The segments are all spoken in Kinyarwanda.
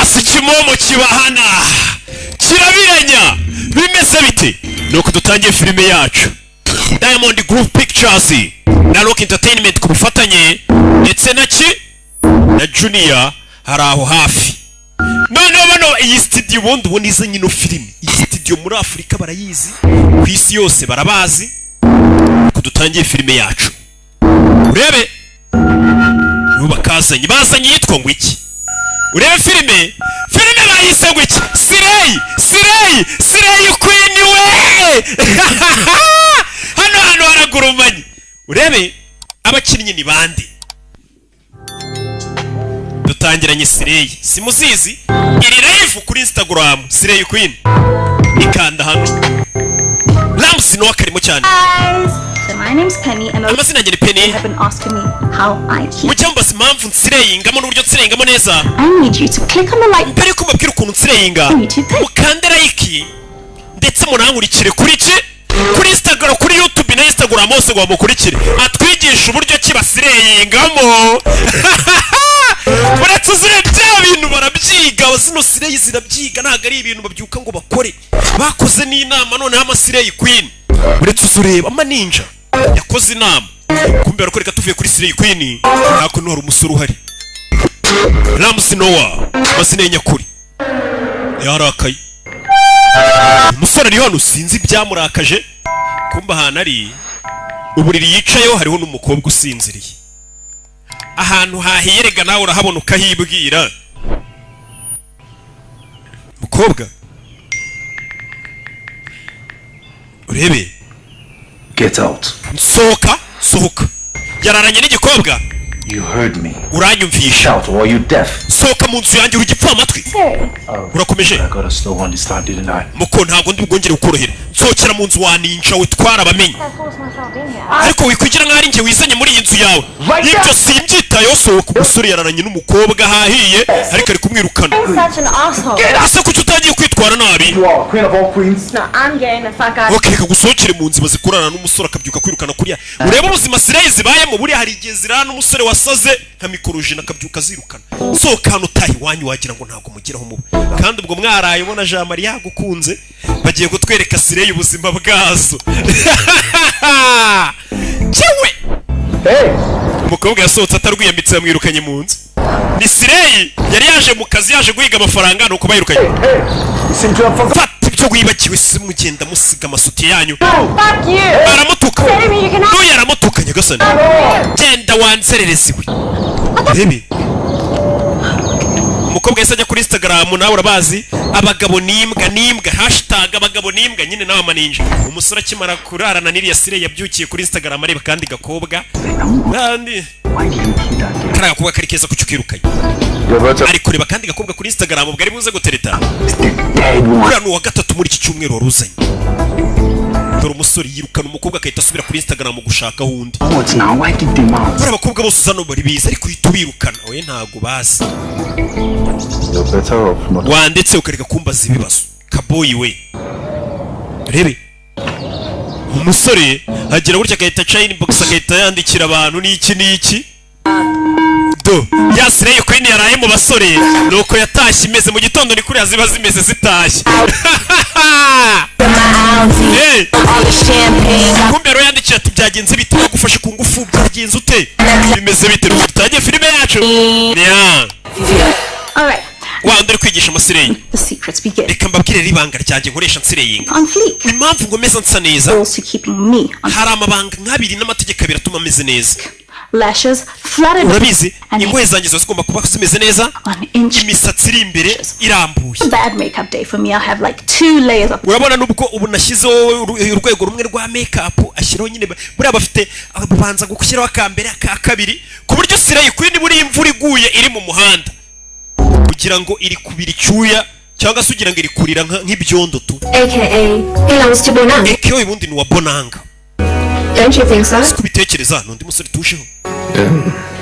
basi kimomo kibahana kirabiranya bimeze bite nuko dutangiye filime yacu Diamond Group Pictures na Rock Entertainment ku bufatanye ndetse na Junior hari aho hafi noneho bano iyi studio bundi ubonize nyino filime iyi studio muri Afrika barayizi ku isi yose barabazi ko dutangiye filime yacu urebe bazanye yitwa ngo iki urebe filime bayise ngo iki Sirey Queen we hano haragurumanye urebe abakinnyi ni bande dutangiranye Sirey simuzizi iri live kuri Instagram Sirey Queen ikanda hano Ramsey no akarimo cyane. So my name's Penny and Penny have been asking me how I keep. Mujyamba simpamvu nsireyingamo n'uburyo nsireyingamo neza. I need you to click on the like button. Ko mabwira ukuntu nsireyinga. Mukande like ndetse munankurikire kuri Instagram kuri YouTube na Instagram hose ngo mukurikire. Atwigisha uburyo ki basireyingamo. Uretse zire bya bintu barabyiga zino Sirey zirabyiga ntago ari ibintu babyuka ngo bakore. Bakoze n'inama none ha Sirey Queen. Uretse uzureba amaninja yakoze inama kumbe arakoreka tuvuye kuri Sirey Queen nako hari umusoro uhari Ramsey Noah basine nyakuri yarakaye umusore ari hano sinzi byamurakaje kumba hana ari uburiri yicayeho hariho n'umukobwa usinziriye ahantu hahiyerega nawe urahabona ukahibwira mukobwa urebe get out sohoka yararanye n'igikobwa you heard me uranyumvisha shout or you deaf sohoka mu nzu yanjye urugipfa amatwi urakomeje muko ntago ndi bwongere ukorohera nsokera mu nzu waninja we twarabamenye ariko wikwigira nk'ari nge wizanye muri iyi nzu yawe ibyo simbyitayeho sohoka umusore yararanye n'umukobwa hahiye ariko ari kumwirukana ase kuki utagiye kwitwara nabi reka gusohokere mu nzu bazikurana n'umusore akabyuka kwirukana kuriya urebe ubuzima Sirey zibayemo buriya hari igihe zirana n'umusore wasaze nka mikorojina akabyuka zirukana sohoka hano utahi wanyu wagira ngo ntabwo mugiraho mubi kandi ubwo mwaraye ubona Jean Marie yagukunze bagiye gutwereka Sirey ubuzima bwazo cyewe umukobwa yasohotse atarwiyambitse yamwirukanye mu nzu ni Sirey yari yaje mu kazi yaje guhiga amafaranga nuko bayirukanye fata ibyo wibakiwe se mugenda musiga amasuti yanyu aramutuka n'uyu aramutuka nyagasani genda wanzereresiwe rebe umukobwa yese ajya kuri Instagram nawe urabazi abagabo nimbwa #abagabo nimbwa nyine nawe amaninja umusore akimara kurarana n'iriya Sirey yabyukiye kuri Instagram areba kandi gakobwa kandi karaga kuba kari keza kucyukirukanye ari kureba kandi gakobwa kuri Instagram ubwo ari buze gutereta urano wa gatatu muri iki cyumweru waruzanye dore umusore yirukana umukobwa akahita asubira kuri Instagram gushaka hundi buri abakobwa bose uzano bari biza ariko uhita ubirukana oye ntago bazi wandetse ukareka kumbaza ibibazo kaboyi we rebe umusore agira gutya akahita aca inbox akahita yandikira abantu n'iki do ya Sirey Queen yaraye mu basore nuko yatashye imeze mu gitondo ni kuri ziba zimeze zitashye kumbe ro yandikira ati byagenze bite bagufashe ku ngufu byagenze ute bimeze bite tutagiye filime yacu Alright. Wandere kwigisha Sirey reka mbabwire ribanga ryanjye nkoresha Sireyinga impamvu ngo meza nsa neza hari amabanga nk'abiri n'amategeko abiri atuma meze neza lashes flattened urabizi ingohe zanjye zose zigomba kuba zimeze neza imisatsi iri imbere irambuye bad makeup day for me I have like 2 layers of urabona nubwo ubu nashyizeho urwego rumwe rwa makeup ashyiraho nyine buriya bafite ababanza gushyiraho akambere akabiri ku buryo Sirey Queen buri imvura iguye iri mu muhanda kugira ngo iri kubira icyuya cyangwa se ugira ngo iri kurira nk'ibyondo tu belongs to Bonanga ubundi ni wa Bonanga don't you think so kubitekereza nundi musore tusheho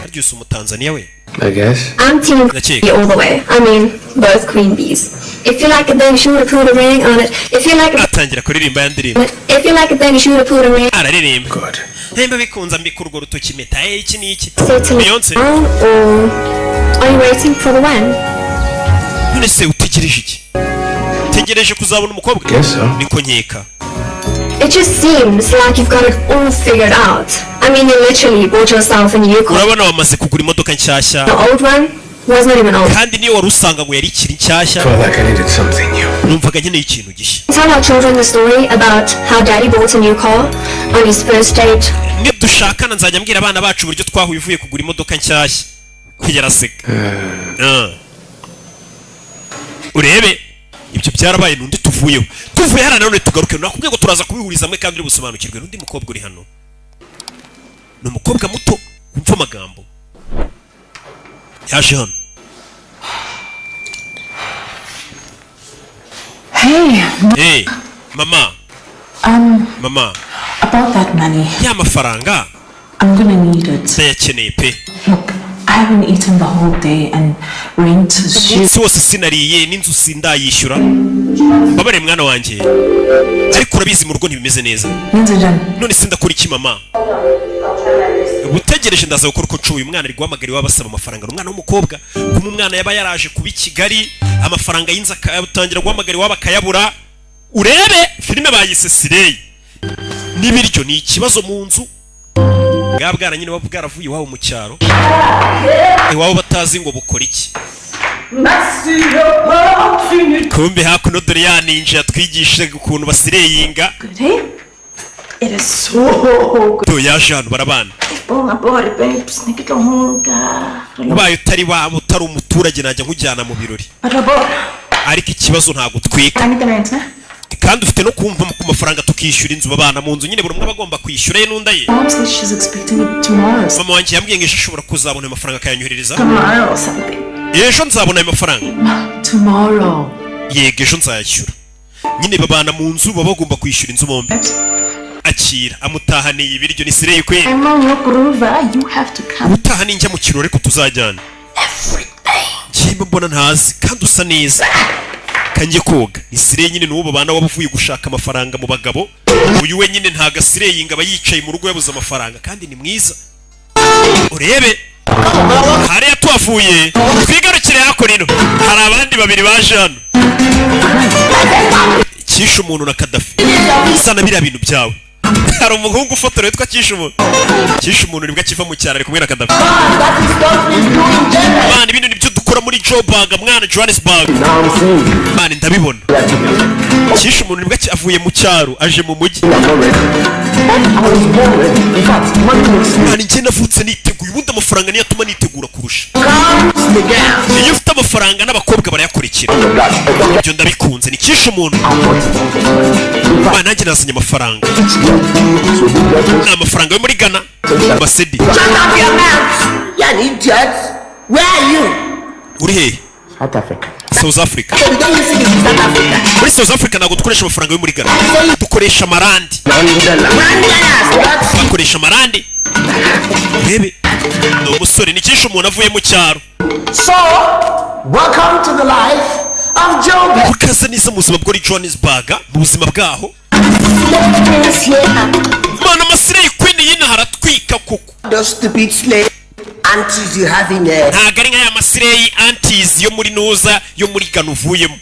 aryo Tanzania we I guess I'm team all the way I mean both queen bees if you like it then you should put a ring on it if you like it atangira kuririmba yandirimba if you like it then you should put a ring araririmba god hemba bikunza mbikurugo rutoki meta iki Beyonce or are you waiting for the when none se utegereje iki? Tegereje kuzabona umukobwa? Guess so. Niko nkeka. It just seems like you've got it all figured out. I mean, you literally bought yourself a new car. Urabona wamaze kugura imodoka nshyashya. The old one was not even old. Kandi niyo wari usanga ngo yari ikiri nshyashya. Felt like I needed something new. Numvaga nkeneye ikintu gishya. Tell our children the story about how Daddy bought a new car on his first date. Nidushakana nzajya mbwira abana bacu uburyo twahuye uvuye kugura imodoka nshyashya. Kugera seka. Urebe ibyo byarabaye nundi tuvuyeho. Tuvuye hano none tugaruke nakubwiye ngo turaza kubihuriza hamwe kandi uri busobanukirwe n'undi mukobwa uri hano. Ni umukobwa muto umva amagambo. Yaje hano. Hey, mama. Mama. About that money. Ya mafaranga. I'm gonna need it. Ndayakeneye pe. Look, I haven't eaten the whole day and rent is Umunsi wose sinariye n'inzu sindayishyura. Mbabare mwana wanjye. Ariko urabizi mu rugo ntibimeze neza. None sindakora iki mama? Utegereje ndaza gukora uko nshoboye. Umwana ari guhamagara wabasaba amafaranga. Umwana w'umukobwa kuma umwana yaba yaraje kuba Kigali amafaranga y'inza akatangira guhamagara waba akayabura. Urebe filime bayise Sirey. Nibiryo ni ikibazo mu nzu. Bwabwana nyine bwaravuye iwabo mu cyaro. Iwabo batazi ngo bukora iki. Kumbe hakuno dore ya ninja yatwigishije ukuntu basireyinga. It is so good. To yaje hano barabana. Ubaye utari wabo utari umuturage najya nkujyana mu birori. Ariko ikibazo ntago twika. Kandi ufite no kumva ku mafaranga tukishyura inzu babana mu nzu nyine buri umwe bagomba kwishyura ye nunda ye. Mama wanjye yambwiye ngo ishobora kuzabona amafaranga akayanyuhereza. Ejo nzabona ayo mafaranga. Tomorrow. Yego ejo nzayashyura. Nyine babana mu nzu baba bagomba kwishyura inzu bombi. Akira amutahaniye ibiryo ni Sirey kwe. Utahaniye njya mu kirori ko tuzajyana. Kimba mbona ntazi kandi usa neza. Kanjye koga ni Sirey nyine n'uwo babana wabuvuye gushaka amafaranga mu bagabo. Uyu we nyine ntaga Sirey ngaba yicaye mu rugo yabuze amafaranga kandi ni mwiza. Urebe hariya tuwavuye twigarukire hakorino hari abandi babiri baje hano. Kisha umuntu na Kadafi sana bira bintu byawe. Hari umuhungu ufotora witwa Kisha umuntu nibwo akiva mu cyaro ari kumwe na Kadafi. Mani ibintu nibyo dukora muri Joburg mwana Johannesburg. Mani ndabibona. Kisha umuntu nibwo avuye mu cyaro aje mu mujyi. Mani njye navutse niteguye ubundi amafaranga niyo atuma nitegura kurusha. Iyo ufite amafaranga n'abakobwa barayakurikira. Ibyo ndabikunze ni Kisha umuntu. Mani nanjye nazanye amafaranga. Ni amafaranga yo muri Ghana. Masedi. Where are you? Uri he? South Africa. South Africa. So we don't use it. Muri South Africa ntabwo dukoresha amafaranga yo muri Ghana. Dukoresha amarandi. Bakoresha amarandi. Bebe. No musore ni Kisha umuntu avuye mu cyaro. So, welcome to the life of Joburg. Ukaza neza mu buzima bwo muri Johannesburg, mu buzima bwaho. Mana Sirey Queen yina haratwika kuko. Those stupid slave aunties you have in there. Ntago ari nka ya Sirey aunties yo muri Nuza yo muri Ghana uvuyemo.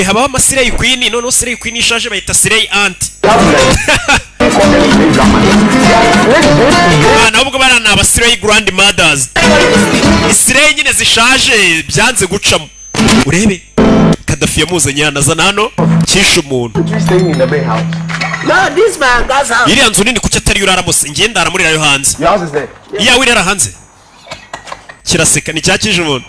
Habaho Sirey Queen none Sirey Queen ishaje bayita Sirey aunt. Bana ubwo barana aba Sirey grandmothers. Sirey nyine zishaje byanze gucamo. Urebe Kadafi yamuzanye yanazana hano Kisha umuntu. No, this man goes out. Iriya nzu nini kuki atari urara mose ngenda aramurirayo hanze. Your house is there. Iya wirara hanze. Kiraseka ni cyakije umuntu.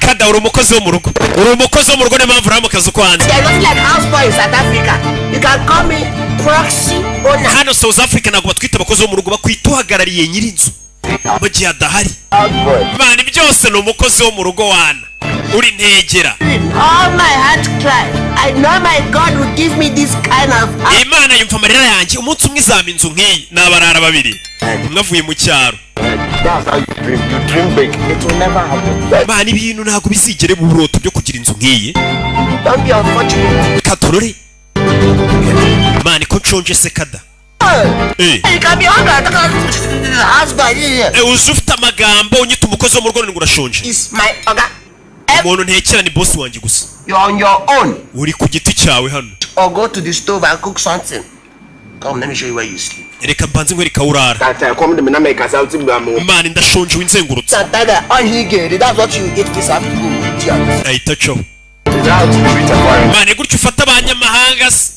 Kada uri umukozi wo mu rugo. Uri umukozi wo mu rugo n'impamvu uri mu kazi ko hanze. They're not like houseboy in South Africa. You can call me proxy owner. Hano South Africa ntabwo batwita abakozi bo mu rugo bakwita uhagarariye nyir'inzu. Mu gihe adahari. Mani byose ni umukozi wo mu rugo wana. Uri ntegera. All my heart cry. I know my God will give me this kind of. Imana yumva amarira yanjye umunsi umwe izama inzu nk'iyi n'abarara babiri. Umwe avuye mu cyaro. That's how you dream. You dream big. It will never happen. Mani ibintu ntabwo bizigere mu buroto byo kugira inzu nk'iyi. Don't be unfortunate. Katorore. Mani ko nshonje se Kada. You can be houseboy here. Uzufite amagambo unyita umukozi wo mu rugo ngo urashonje. Is my oga. umuntu ntekera ni boss wanjye gusa. You're on your own. Uri ku giti cyawe hano. Or go to the stove and cook something. Come, let me show you where you sleep. Reka mbanze nkwereka urara. Tata, come to me na make us out in Bamu. Imana ndashonje winzengurutse. Tata, on he get it. That's what you eat this afternoon. Idiot. Ahita cyo. Without Rita Warren. Imana gutyo ufata abanyamahanga se.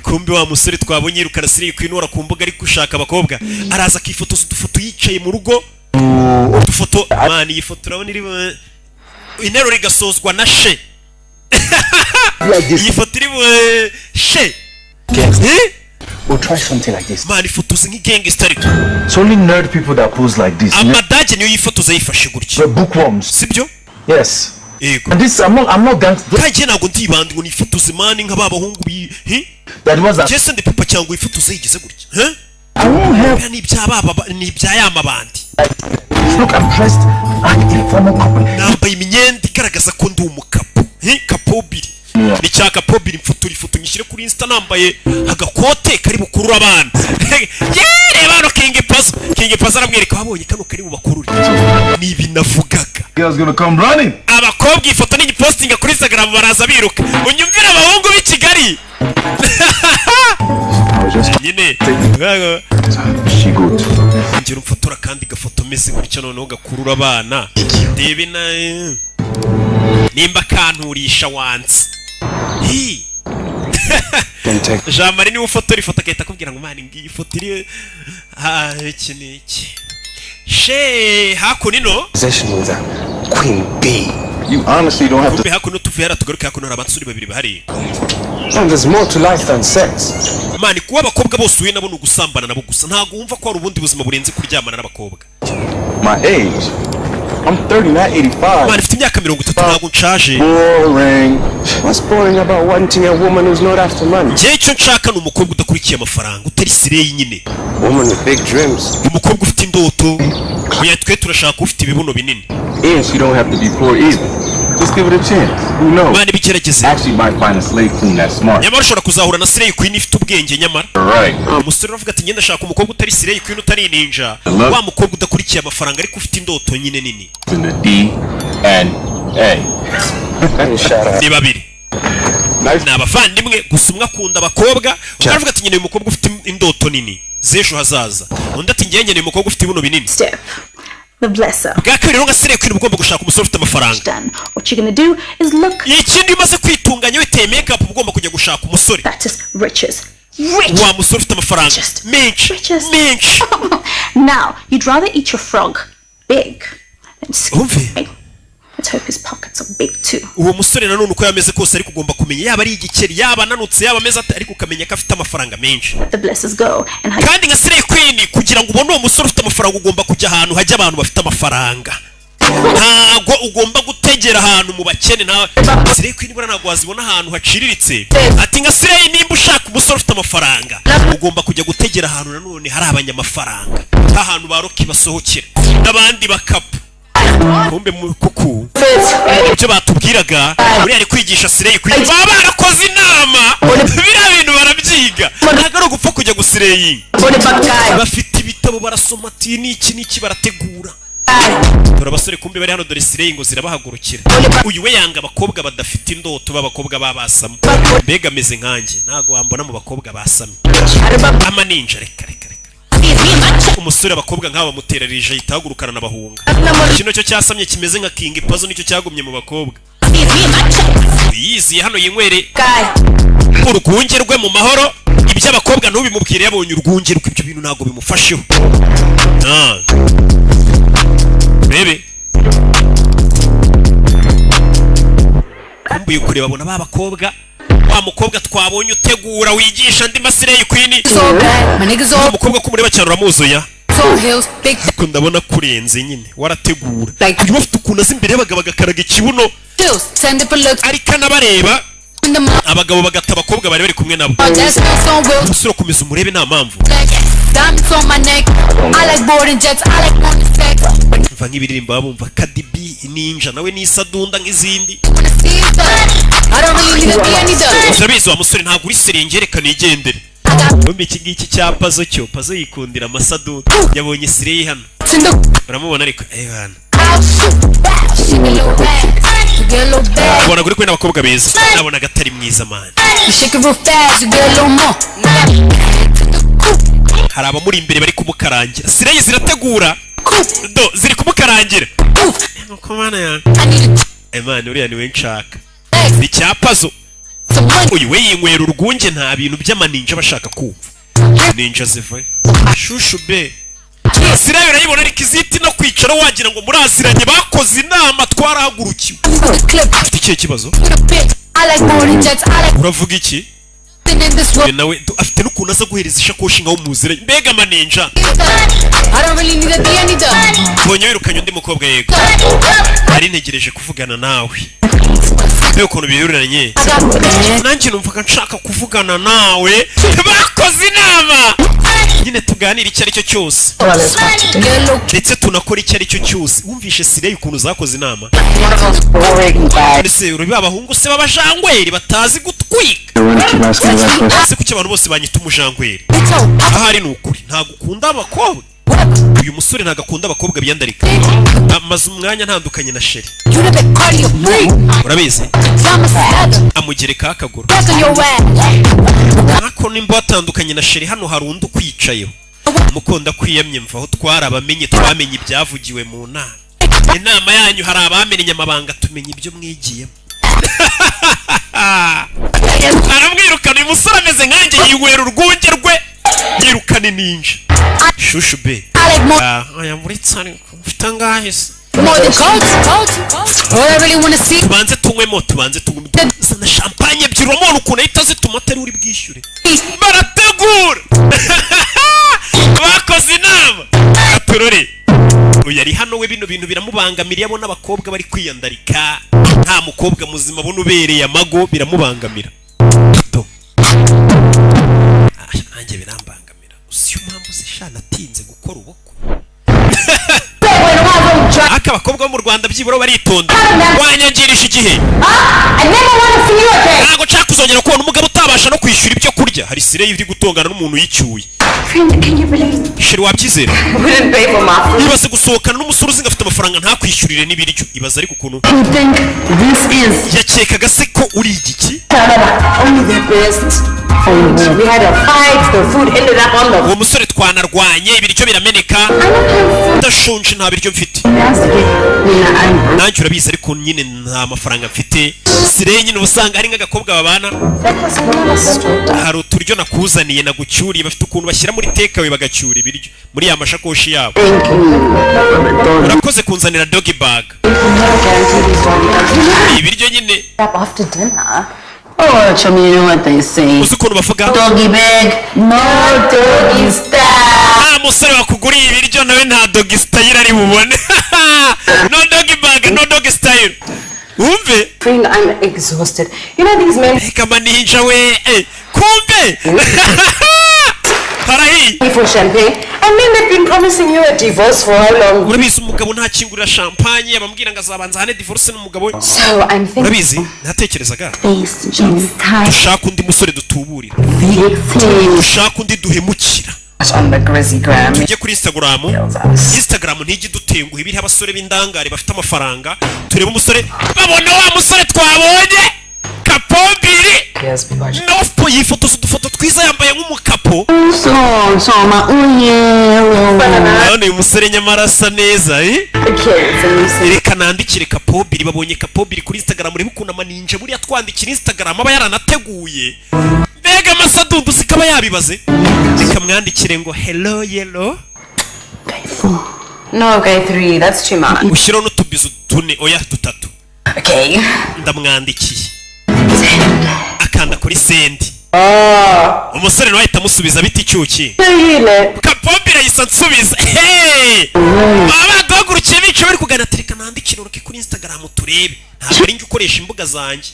Kumbe wa musore twabonye irukana siri kwinura ku mbuga ariko ushaka abakobwa. Araza akifotoza udufoto yicaye mu rugo. Udufoto Imana iyi foto urabona iri intero rigasozwa na she. Iyi foto iri she. We'll try something like this. Imana ifotoza nk'igangster ariko. It's only nerd people that pose like this. Amadage niyo yifotoza yifashe gutya. The bookworms. Sibyo? Yes. Yego. And this, I'm not gangster. Kaje nago ndibandi ngo nifotoze mani nk'ababahungu That was a. Jason de Papa cyangwa ifotoze yigize gutya. I won't help. Ni byababa ni byayamabandi. Look, I'm dressed like a former couple. Nambaye imyenda igaragaza ko ndi umukapo. Kapobiri. Ni cyaka popiri mfutura ifoto nyishyire kuri Insta nambaye agakote kari bukurura abana. Reba no King Pazo aramwereka wabonye kano kari mu bakururi. Ni binavugaga. Girls gonna come running. Abakobwa ifoto ni postinga kuri Instagram baraza biruka. Unyumvira abahungu b'i Kigali. Nyine. She good. Ngira umfotora kandi gafoto meze gutya noneho gakurura abana. Debe na nimba kanturisha wansi. Jean Marie ni ufotora ifoto akahita akubwira ngo mani ngiyi foto iri iki niki she hakunino Possession with a queen bee. You honestly don't have to. kumbe hakuno tuvera tugaruka hakuno abasuri babiri bahari. There's more to life than sex. Mani kuba abakobwa bose uye nabo nugusambana nabo gusa ntago wumva ko ari ubundi buzima burenze kuryamana n'abakobwa. My age. I'm 30, not 85. Mani mfite imyaka 30 ntago nshaje. Boring. What's boring about wanting a woman who's not after money? Je cyo nshaka ni umukobwa udakurikiye amafaranga utari sireyi nyine. Woman with big dreams. Umukobwa ufite indoto. Oya twe turashaka ufite ibibuno binini. And she don't have to be poor either. Just give it a chance. Who knows? Mani bigerageze. Actually might find a slave queen that's smart. Nyamara ushobora kuzahura na Slay Queen ifite ubwenge nyamara. Right. Umusore uravuga ati ngenda shaka umukobwa utari Slay Queen utari ninja. Wa mukobwa udakurikiye amafaranga ariko ufite indoto nyine nini. In the D and A. Ni babiri. Ni abavandimwe gusa umwe akunda abakobwa uravuga ati nkeneye umukobwa ufite indoto nini z'ejo hazaza. Undi ati nkeneye umukobwa ufite ibibuno binini. Step. The blesser. Bwakabiri rero Slay Queen ugomba gushaka umusore ufite amafaranga. Done. What you're gonna do is look. Ikindi umaze kwitunganya witeye makeup ugomba kujya gushaka umusore. That is riches. Rich. Wa musore ufite amafaranga. Menshi. Menshi. Now, you'd rather eat your frog big than Umve. Let's hope his pockets are big too. Uwo musore nanone uko yameze kose ariko ugomba kumenya yaba ari igikeri yaba nanutse yaba ameze ariko ukamenya ko afite amafaranga menshi. The blessers go and how Kandi nka Slay Queen kugira ngo ubone uwo musore ufite amafaranga ugomba kujya ahantu hajya abantu bafite amafaranga. Ntago ugomba gutegera ahantu mu bakene nta Slay Queen bura ntago wazibona ahantu haciriritse. Ati nka Slay nimba ushaka umusore ufite amafaranga ugomba kujya gutegera ahantu nanone hari abanyamafaranga. Ahantu baroki basohokera n'abandi bakapu. Kumbe kuku ibyo batubwiraga muri ari kwigisha Slay Queen baba barakoze inama biriya bintu barabyiga ntago ari gupfa kujya gusireyinga bafite ibitabo barasoma ati niki barategura dore abasore kumbe bari hano dore Slay ngo zirabahagurukira uyu we yanga abakobwa badafite indoto b'abakobwa babasama mbega ameze nkanjye ntago wambona mu bakobwa basamye ama ninja reka umusore abakobwa nk'aba bamutererije yitagurukana n'abahunga kino cyo cyasamye kimeze nka King Pazo nicyo cyagumye mu bakobwa yizi hano yinywere urwunge rwe mu mahoro ibyo abakobwa ntubimubwire yabonye urwunge rwe ibyo bintu ntago bimufasheho bebe kumbuye kure babona ba bakobwa wa mukobwa twabonye utegura wigisha andi Slay Queen umukobwa ko mureba cyane uramuzuya ko ndabona kurenze nyine warategura uyu bafite ukuntu azi imbere y'abagabo bagakaraga ikibuno ariko anabareba abagabo bagata abakobwa bari kumwe nabo umusore komeza umurebe nta mpamvu mva nk'ibiririmbo babumva Cardi B ninja nawe nisadunda nk'izindi urabizi wa musore ntabwo uri serenge reka nigendere Bombi iki ngiki cya Pazo cyo Pazo yikundira amasadunda yabonye Slay hano uramubona ariko hano ukabona guri kumwe n'abakobwa beza nabonaga atari mwiza man. Hari abamuri imbere bari kumukarangira. Sireyi zirategura do ziri kumukarangira. Nuko mana ya Imana uriya niwe nshaka. Icyapazo uyu we yinywera urwunge nta bintu by'amaninja bashaka kumva. Ninja zivaye shushu be. Sireyi urayibona ari kiziti no kwicara wagira ngo muraziranye bakoze inama twarahagurukiwe. Afite ikihe kibazo? Uravuga iki? Nawe afite n'ukuntu aza guhereza ishakoshi nkaho muziranye. Mbega amaninja. Bonye wirukanye undi mukobwa yego. Ari ntegereje kuvugana nawe. Mbega ukuntu biriranye. Nanjye numvaga nshaka kuvugana nawe. Bakoze inama. Nyine tuganira icyo ari cyo cyose. Ndetse tunakora icyo ari cyo cyose. Wumvishe Sireyi ukuntu zakoze inama. Ese uri babahungu se babajangweri batazi gutwika. Ese kuki abantu bose banyita umujangweri? Ahari n'ukuri ntago ukunda abakobwa. Uyu musore ntago akunda abakobwa biyandarika. Amaze umwanya ntandukanye na Sheri. Urabizi? Amugereka akaguru. Nako nimba watandukanye na Sheri hano hari undi ukwicayeho. Mukunda kwiyamye mvaho twarabamenye twamenye ibyavugiwe mu nama. Inama yanyu hari abamenye amabanga tumenye ibyo mwigiyemo. Aramwirukana uyu musore ameze nkanjye yinywera urwunge rwe yirukana ninja. Shushu be. Aya muri tsani mfite ngahe se? Tubanze tunywemo zana champagne ebyiri umuntu ukuntu ahita zituma atari uri bwishyure. Barategura. Bakoze inama. Aturore. Uyu ari hano we bino bintu biramubangamira yabona abakobwa bari kwiyandarika. Nta mukobwa muzima bona ubereye amago biramubangamira. Nanjye birambangamira. Usiyo mpamvu zishana atinze gukora ubukwe. Aka bakobwa bo mu Rwanda byiburo baritonda. Wanyangirisha igihe. Ntago nshaka kuzongera kubona umugabo utabasha no kwishyura ibyo kurya. Hari Sireyi iri gutongana n'umuntu yicyuye. Sheri wabyizera? Ibaze gusohokana n'umusore uzi ngafite amafaranga nta kwishyurire n'ibiryo. Ibaze ariko ukuntu yakekaga se ko uri igiki? Uwo musore twanarwanye ibiryo birameneka. Ndashonje nta biryo mfite. Nanjye urabizi ariko nyine nta mafaranga mfite. Sireyi nyine ubusanga ari nk'agakobwa babana. Hari uturyo nakuzaniye nagucyuriye bafite ukuntu bashyira muri takeaway bagacyura ibiryo muri ya mashakoshi yabo. Urakoze kunzanira doggy bag. Ibiryo nyine. After dinner. Oh, chum, you know what they say. Uzukuntu bavuga? Doggy bag, no doggy style. Musore wakuguriye ibiryo nawe nta doggy style ari bubone. No doggy bag, no doggy style. Umve? Friend, I'm exhausted. You know these men. Kama ninja we. Kumbe. Harahi. For champagne. I mean they've been promising you a divorce for how long? Urabizi umugabo nta kingurira champagne abambwira ngazabanza hane divorce n'umugabo. So I'm thinking. Urabizi natekerezaga. FaceTime. Ushaka undi musore dutuburira. Ushaka undi duhemukira. On the Grizzlygram. Tujye kuri Instagram ntijye dutenguha ibiri abasore b'indangare bafite amafaranga. Turebe umusore babona wa musore twabonye. Kapobiri. Yes, no yifotoza udufoto twiza yambaye nk'umukapo. None uyu musore nyamara asa neza reka nandikire Kapobiri babonye Kapobiri kuri Instagram urebe ukuntu amaninja buriya twandikira Instagram aba yaranateguye. Mbega amasadundu zikaba yabibaze. Reka mwandikire ngo hello yellow. No, okay, 3. That's too much. Ushyiraho n'utubizo tune oya dutatu. Okay. Ndamwandikiye. Akanda kuri sendi. Umusore nawe ahita amusubiza biti cyuki. Kapobiri yisa nsubiza. Abaduhagurukiye bica bari kugana tereka nandikira uruke kuri Instagram turebe. Ntabwo ari njye ukoresha imbuga zanjye.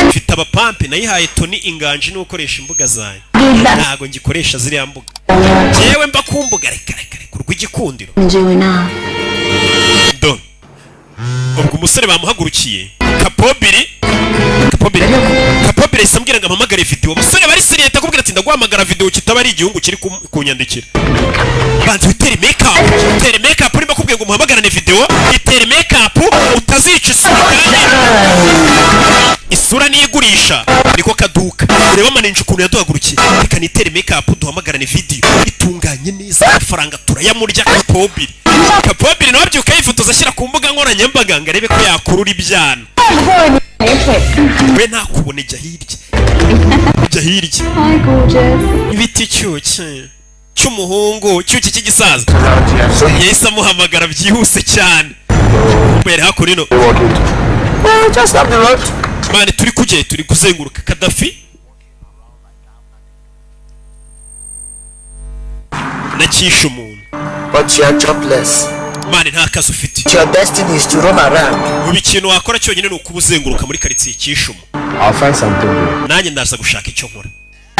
Mfite abapampe nayihaye Tony inganje no gukoresha imbuga zanjye. Ntago ngikoresha ziriya mbuga. Yewe mba kumbuga reka kurw'igikundiro. Njyewe na. Do. Ubwo umusore bamuhagurukiye. Kapobiri isambwira ngo amamagare video. Umusore bari seriye takubwira ati ndaguhamagara video kitaba ari igihungu kiri kunyandikira. Banze utere makeup urimo kubwiye ngo muhamagarane video. Itere makeup utazica isura kandi. igurisha niko kaduka ureba amaninja ukuntu yaduhagurukiye reka nitere make-up duhamagarane video itunganye neza amafaranga turayamurya Kapobiri nawe byuka yifotoza ashyira ku mbuga nkoranyambaga ngo arebe ko yakurura ibyana we ntakubone jya hirya ibiti cy'umuhungu cyuki cy'igisaza yahise amuhamagara byihuse cyane mbere hakurino mane turi kuzenguruka Kadafi nakisha umuntu But you are jobless. mane nta kazi ufite Your destiny is to roam around. ubu ikintu wakora cyonyine ni ukubuzenguruka muri karitsiye kishumo I'll find something. nanjye ndaza gushaka icyo nkora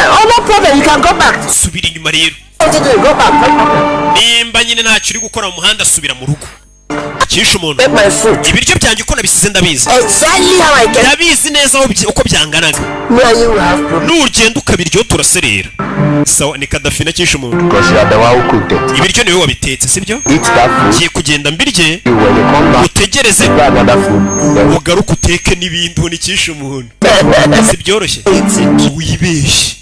Oh, no problem. You can go back. subira inyuma rero Go back. nimba nyine ntacyo uri gukora mu muhanda subira mu rugo kisha umuntu Take my food. ibiryo byanjye uko nabisize ndabizi Exactly how I get. ndabizi neza uko byanganaga Me and you will have problems. nugenda ukabiryo turaserera sawa ni Kadafi na kisha umuntu Because you are the one who cooked it. ibiryo niwe wabitetse sibyo Eat that food. ngiye kugenda mbirye When you come back, utegereze try another food. Then ugaruke uteke n'ibindi unikisha umuntu si byoroshye wibeshye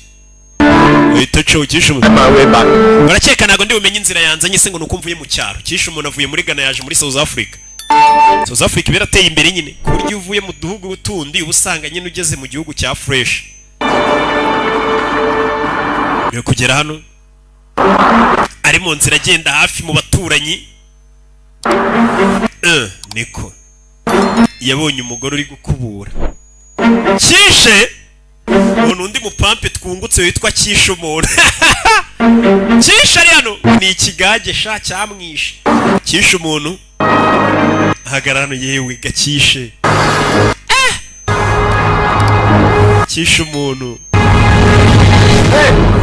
uhita uca ukisha umuntu my way back. barakeka ntabwo ndi bumenye inzira yanzanye se ngo nuko mvuye mu cyaro kisha umuntu avuye muri Ghana yaje muri South Africa birateye imbere nyine ku buryo uvuye mu duhugu tundi uba usanga nyine ugeze mu gihugu cya fresh yo kugera hano ari mu nzira agenda hafi mu baturanyi niko yabonye umugore uri gukubura kishe umuntu undi mupampe twungutse witwa kishe umuntu kishe ari hano ni ikigage sha cyamwishe kishe umuntu ahagarara hano yewe gakishe kishe umuntu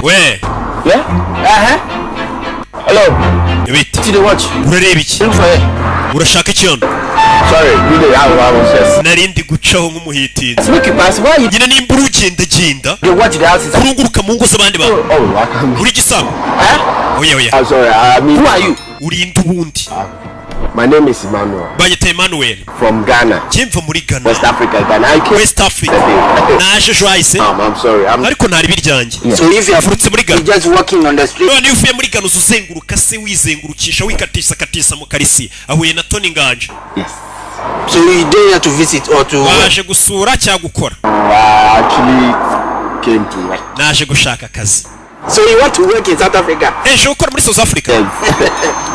we Yeah? Hello. bite See the watch. urareba iki Look for it. urashaka iki hano Sorry, really, I was just. narindi gucaho nk'umuhitinzi Look, pass. Why you nyine nimba urugendagenda the watch the house is? urunguruka mu ngo z'abandi bantu Oh, I can't. uri gisambu Huh? oya I'm sorry. I mean, who are you? urinde ubundi My name is Emmanuel banyita Emmanuel from Ghana, kimva muri Ghana West Africa. Ghana. I came West Africa yesterday. naje ejo hahise I'm sorry. ariko ntari biryanjye So if you are avutse muri Ghana just walking on the street, none iyo uvuye muri Ghana uzenguruka se wizengurukisha wikatisha mu karisi ahuye na Tony Nganje Yes. so you don't have to visit or to. waje gusura cyangwa gukora I actually came to work. naje gushaka akazi So you want to work in South Africa? ejo gukora muri South Africa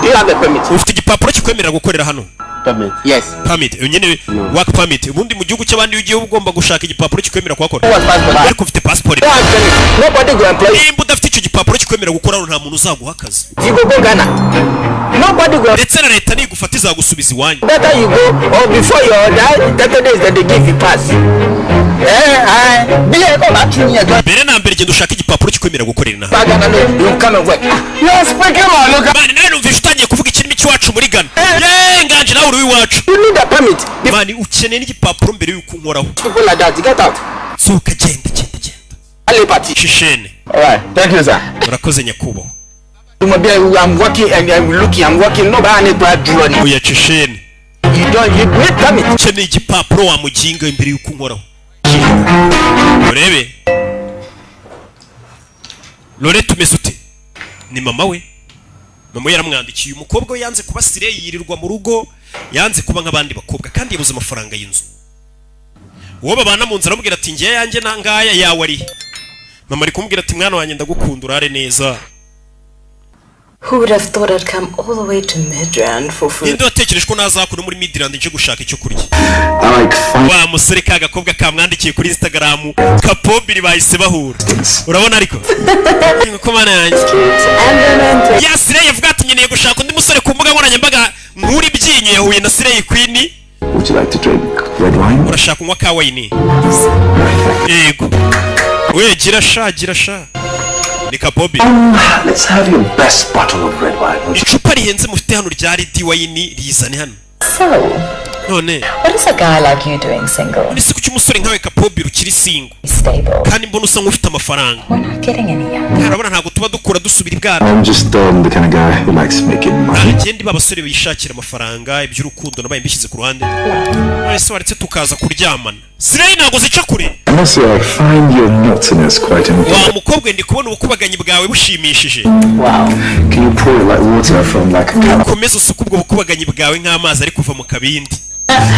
Do you have a permit? ufite igipapuro kikwemerera gukorera hano Permit. Yes. permit nyine work permit ubundi mu gihugu cy'abandi iyo ugiye ugomba gushaka igipapuro kikwemerera kuhakora What passport? ariko ufite passport Don't have permit. Nobody go employ you. nimba udafite icyo gipapuro kikwemerera gukora hano nta muntu uzaguha akazi You go Ghana. Nobody go. ndetse na leta nigufata izagusubiza iwanyu Better you go or before you die, 30 days that they give you pass. Be a go back to me again. mbere na mbere genda ushaka igipapuro kikwemerera gukorera inaha Back Ghana, no, you come and work. You are speaking on look. mani nawe numvise utangiye kuvuga ikirimi cy'iwacu muri Ghana yeee Nganje nawe uri uw'iwacu You need a permit. mani ukeneye n'igipapuro mbere y'uko unkoraho People like that, get out. sohoka genda Ali party. shishene All right. Thank you, sir. urakoze nyakubahwa I'm working and I'm looking. I'm working. Nobody need to do anything. oya shishene You need permit. ukeneye igipapuro wamuginga mbere y'uko unkoraho urebe Lore tumeze ute ni mama we yaramwandikiye umukobwa we yanze kuba sire yirirwa mu rugo yanze kuba nk'abandi bakobwa kandi yabuze amafaranga y'inzu uwo babana mu nzira amubwira ati ngiye yanjye nangaya yawe ari mama ari kumubwira ati mwana wanjye ndagukunda urare neza Who would have thought I'd come all the way to Midrand for food? ninde watekereje ko nazakura muri Midland nje gushaka icyo kurya I like fun wa musore ka gakobwa kamwandikiye kuri Instagram Kapobiri bahise bahura things. urabona ariko ko mana yanjye And romantic. ya Sirey yavuga ati nkeneye gushaka undi musore ku mbuga nkoranyambaga nkuri byinyo yahuye na Sirey Queen Would you like to drink red wine? urashaka kunywa ka wine yego we gira sha ni Kapobi Let's have your best bottle of red wine. Would you? icupa rihenze mufite hano rya red wine rizane hano So, none what is a guy like you doing single? nisi kuki umusore nkawe Kapobi Kapobiri ukiri singo kandi mbona usa nk'ufite amafaranga. Urabona ntabwo tuba dukura dusubira ibwana. I'm just the kind of guy who likes making money. Agende babasore bishakira amafaranga iby'urukundo nabaye mbishyize ku ruhande. Wese waretse tukaza kuryamana. Sirei ntago zica kure. I must say I find your nuttiness quite impressive. Wa mukobwa ndi kubona ubukubaganyi bwawe bushimishije. Wow. Can you pour like water from like a cup? Komeza usuka ubwo bukubaganyi bwawe nk'amazi ari kuva mu kabindi.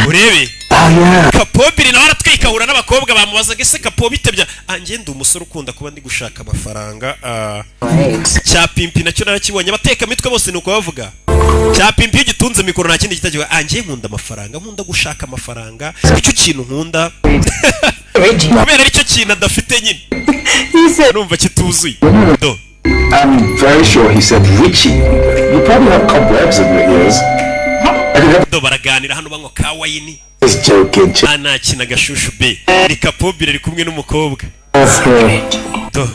Urebe. Oh yeah. Kapobiri nawe aratwikahura n'abakobwa bamubazaga ese Kapo bitebya anjye ndi umusore ukunda kuba ndi gushaka amafaranga. Cya pimpi nacyo narakibonye abateka mitwe bose nuko bavuga. Cya pimpi iyo gitunze mikoro nta kindi kitagiwe anjye nkunda amafaranga nkunda gushaka amafaranga icyo kintu nkunda. Kubera aricyo kintu adafite nyine. Numva kituzuye. Do. I'm very sure he said Richie. You probably have cobwebs in your ears. Do baraganira hano banywa kawayini. Just joking. Ana kina gashushu be. Ni Kapobiri ari kumwe n'umukobwa. Do.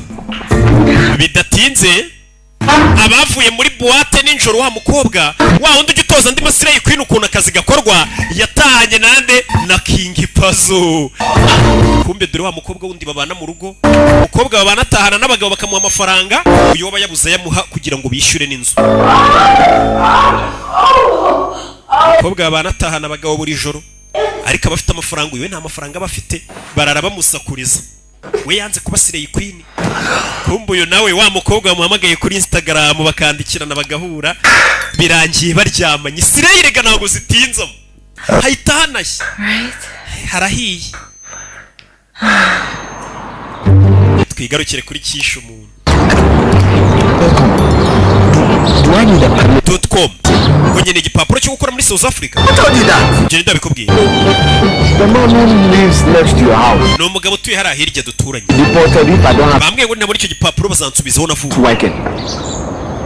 Bidatinze abavuye muri boîte ninjoro wa mukobwa wa undi ugitoza ndi Sirei Queen ukuntu akazi gakorwa yatahanye nande na King Pazo. Kumbe dore wa mukobwa wundi babana mu rugo umukobwa babana atahana n'abagabo bakamuha amafaranga uyo waba yabuze yamuha kugira ngo bishyure n'inzu. Umukobwa babana atahana abagabo buri joro ariko abafite amafaranga uyo nta mafaranga bafite barara bamusakuriza. We yanze kuba Sirei Queen. Kumbe uyo nawe wa mukobwa bamuhamagaye kuri Instagram bakandikirana bagahura birangiye baryamanye. Sirei rega ntabwo zitinzamo hahita hanashye harahiye. Twigarukire kuri kisha umuntu .com konye ni igipapuro cyo gukora muri South Africa. Njye ndabikubwiye. The man who lives next to your house. No mugabo tuye hari ahirya duturanye. Reported if I don't have bambwiye ngo muri icyo gipapuro bazansubizaho navuga. working.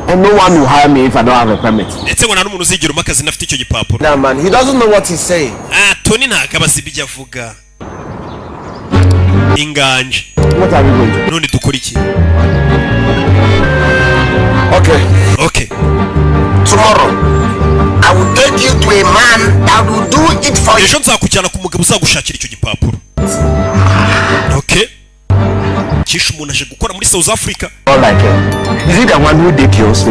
And no one will hire me if I don't have a permit. Ndetse ngo nta n'umuntu uzigira umakazi nafite icyo gipapuro. Nah, man, he doesn't know what he's saying. Tony ntabwo abazi ibyo avuga. Inganje. What are we going to do? None dukora iki? Okay. Tomorrow, I will take you to a man that will do it for you. Ejo nzakujyana ku mugabo uzagushakira icyo gipapuro. Okay. Kisha umuntu aje gukora muri South Africa. All like him. Is he the one who did yours?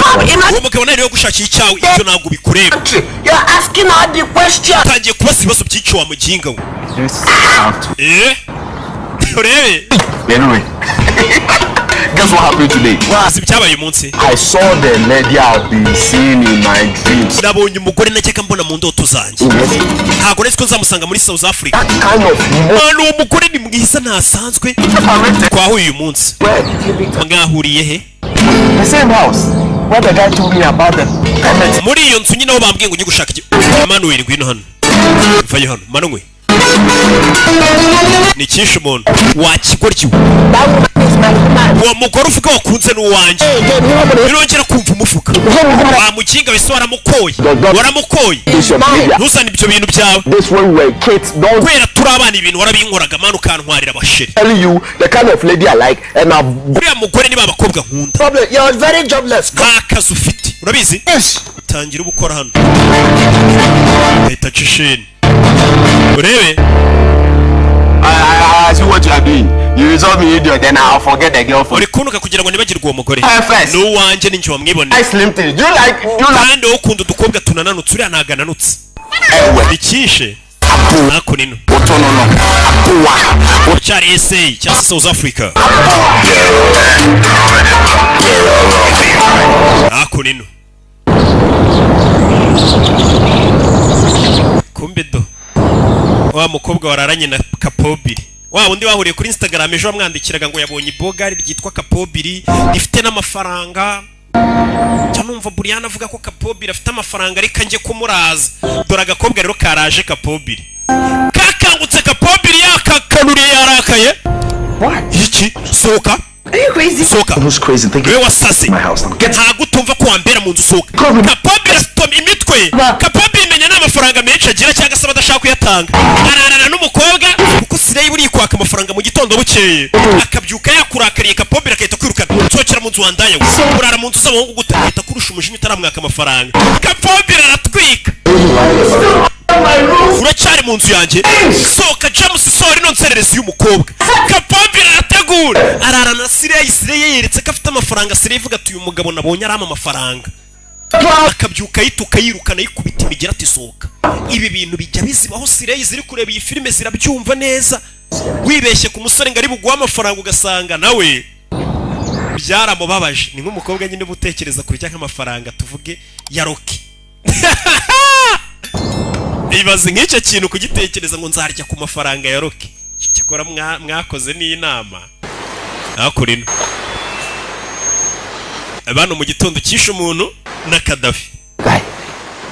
Uwo mugabo nawe yo gushakira icyawe ibyo ntabwo bikureba. You're asking her the question. Tangiye kubaza ibibazo by'icyo wa muginga we. Urebe. Anyway. Guess what happened today? Azi byabaye umunsi. I saw the lady I've been seeing in my dreams. Nabonye umugore nakeka mbona mu ndoto zanjye. Ntabwo nzi ko nzamusanga muri South Africa. That kind of Uwo mugore ni mwiza ntasanzwe. Twahuye uyu munsi. Mwahuriye he? the same house where the guy told me about the permit. Muri iyo nzu nyine aho bambwiye ngo ujye gushaka iki. Manuel ngwino hano. Vayo hano. Manuel. Ni kisha umuntu wakigoryo. Uwo mugore uvuga wakunze n'uwanjye. Birongera kumva umufuka. Wamukinga wese waramukoye. Waramukoye. Ntuzane ibyo bintu byawe. This one where kids don't Kwera turi abana ibintu warabinkoraga manu kantwarira abasheri. tell you the kind of lady I like and I've Uriya mugore niba abakobwa nkunda. Problem, you're very jobless. Nta kazi ufite. Urabizi? Yes. Tangira ubukora hano. Leta cisheni. Urebe. I see what you are doing. You resolve me idiot, then I'll forget the girlfriend. Uri kunuka kugira ngo nibagirwe uwo mugore. First. N'uwanjye ninjye wamwibone. I slim thing. Do you like Kandi wowe ukunda udukobwa tunananutse uriya ntago ananutse. Ikishe. Nako nino. Cyari SA cyangwa South Africa. Nako nino. Kumbe do. Wa mukobwa wararanye na Kapobiri. Wa undi wahuriye kuri Instagram ejo bamwandikiraga ngo yabonye ibogari ryitwa Kapobiri rifite n'amafaranga. Cyanumva Buriana avuga ko Kapobiri afite amafaranga ariko nje kumuraza. Dore agakobwa rero karaje Kapobiri. Kakangutse Kapobiri yakakanuriye yarakaye. What? Iki soka. Are you crazy? Soka. Who's crazy thinking Wewe wasase. my house now? Get Ntago utumva ko wambera mu nzu soka. Kapobiri stop imitwe. Kapobiri menya n'amafaranga menshi agira cyangwa se badashaka kuyatanga. Ararana n'umukobwa kuko Sirei buri kwaka amafaranga mu gitondo bukeye. Akabyuka yakurakariye Kapobiri akahita kwirukana. Sokera mu nzu wandaye we. Urara mu nzu z'abahungu gutahita kurusha umujinya utaramwaka amafaranga. Kapobiri aratwika. Uracyari mu nzu yanjye. Soka James sori no nserera amuhereza uyu mukobwa Kapombe arategura arara na Sireyi yeretse ko afite amafaranga Sireyi ivuga ati uyu mugabo nabonye arama amafaranga akabyuka yituka yirukana yikubita imigera ati sohoka ibi bintu bijya bizibaho Sireyi ziri kureba iyi filime zirabyumva neza wibeshye ku musore ngo ari buguha amafaranga ugasanga nawe byaramubabaje ni nk'umukobwa nyine butekereza kurya nk'amafaranga tuvuge ya Rocky ibaze nk'icyo kintu kugitekereza ngo nzarya ku mafaranga ya Rocky cyakora mwakoze n'inama akurino abantu mu gitondo kishe umuntu na Kadafi Guy,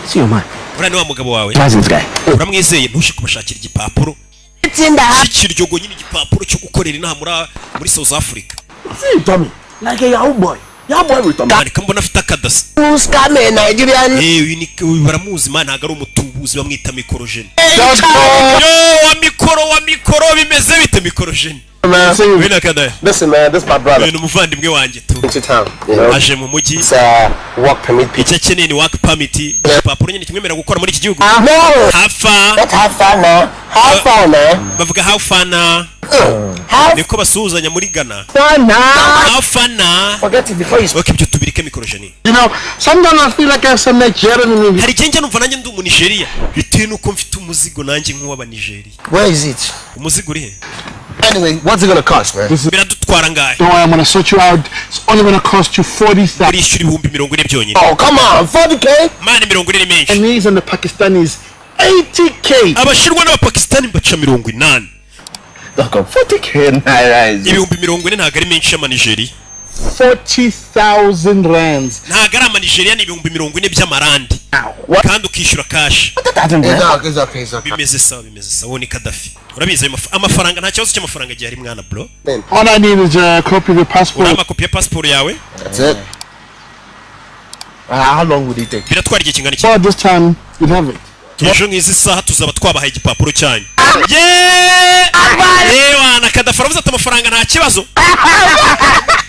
see your man. urane wa mugabo wawe This guy. uramwizeye ntushe kubashakira igipapuro It's in the house. kiryogo nyine igipapuro cyo gukorera inama muri South Africa See, Tommy. Like a Yahoo boy. Yahoo boy with Tommy. ariko mbona afite akadasi Who's coming, Nigerian? uyu baramuzi man ntago ari umutubuzi bamwita mikorojeni Just go. yo wa mikoro bimeze bite mikorojeni Man, wena kada listen, man. This is my brother. uyu umuvandimwe wanjye tu Into town. You know, aje mu mujyi it's work permit. icyo akeneye ni work permit igipapuro nyine kimwemerera gukora muri iki gihugu No. hafa Let's have fun now. Have fun, man. bavuga hafana niko basuhuzanya muri Ghana Fun now. hafana Forget it before you speak. okay ibyo tubirike mikorojeni You know, sometimes I feel like I'm some Nigerian in me. hari igihe njya numva nanjye ndi umunigeria bitewe nuko mfite umuzigo nanjye nk'uw'abanigeria Where is it? umuzigo uri he Anyway, what's it gonna cost, man? biradutwara ngahe Don't worry, I'm gonna sort you out. It's only gonna cost you 40,000. urishyura ibihumbi 40 byonyine Oh, come on, 40K? mani 40 ni menshi Chinese and the Pakistanis, 80K. abashinwa n'abapakistani baca 80 Look, 40K naira is. ibihumbi 40 ntago ari menshi y'amanigeria 40,000 rands. ntago ari amanigeria ni ibihumbi 40 by'amarandi What? kandi ukishyura kashi It's okay, it's okay. bimeze sawa uwo ni Kadafi urabizi ayo amafaranga nta kibazo cy'amafaranga gihe ari mwana bro All I need is a copy of your uri passport. amakopi ya passport yawe That's it. How long would it take? biratwara igihe kingana iki Well, this time you'll have it. ejo nk'izi saha tuzaba twabahaye igipapuro cyanyu yewe na Kadafi aravuze ati amafaranga nta kibazo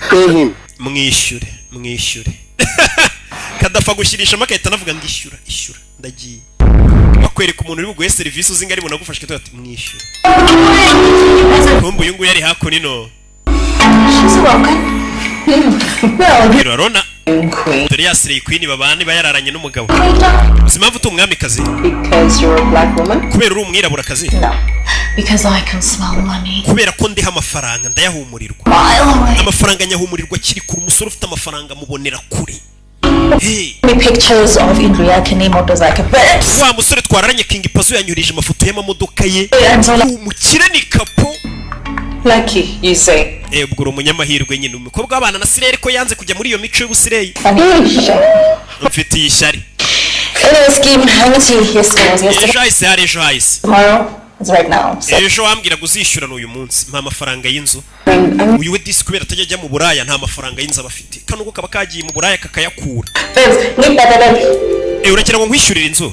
Pay him. mwishyure Kadafi agushyirishamo agahita anavuga ngo ishyura ndagiye bakwereka umuntu uri buguhe serivisi uzi ngo ari bunagufashe ati mwishyure kumbu uyu nguyu ari hakuno urabona dore ya Sireyi Queen babana bayararanye n'umugabo uzi impamvu uti umwamikazi Because you're a black woman? kubera uri umwiraburakazi No. Because I can smell money. kubera ko ndiha amafaranga ndayahumurirwa Mile away. amafaranga nyahumurirwa kiri kure umusore ufite amafaranga mubonera kure hey Me pictures of Indriya Kanimoto's like a bird. wa musore twararanye King Pazo yanyurije amafoto y'amamodoka ye And so like, umukire ni kapo lucky, you say. ubwo uri umunyamahirwe nyine umukobwa w'abana na Sireyi ko yanze kujya muri iyo mico y'ubusireyi Funny. mfitiye ishyari Anyway, scheme, I went to yesterday. Was yesterday. ejo hahise Tomorrow is right now. So, ejo wambwiraga uzishyura n'uyu munsi nta mafaranga y'inzu I'm uyu we disi kubera atajya ajya mu buraya nta mafaranga y'inzu aba afite kano ubwo kaba kagiye mu buraya kakayakura babes, need better uragira ngo nkwishyurire inzu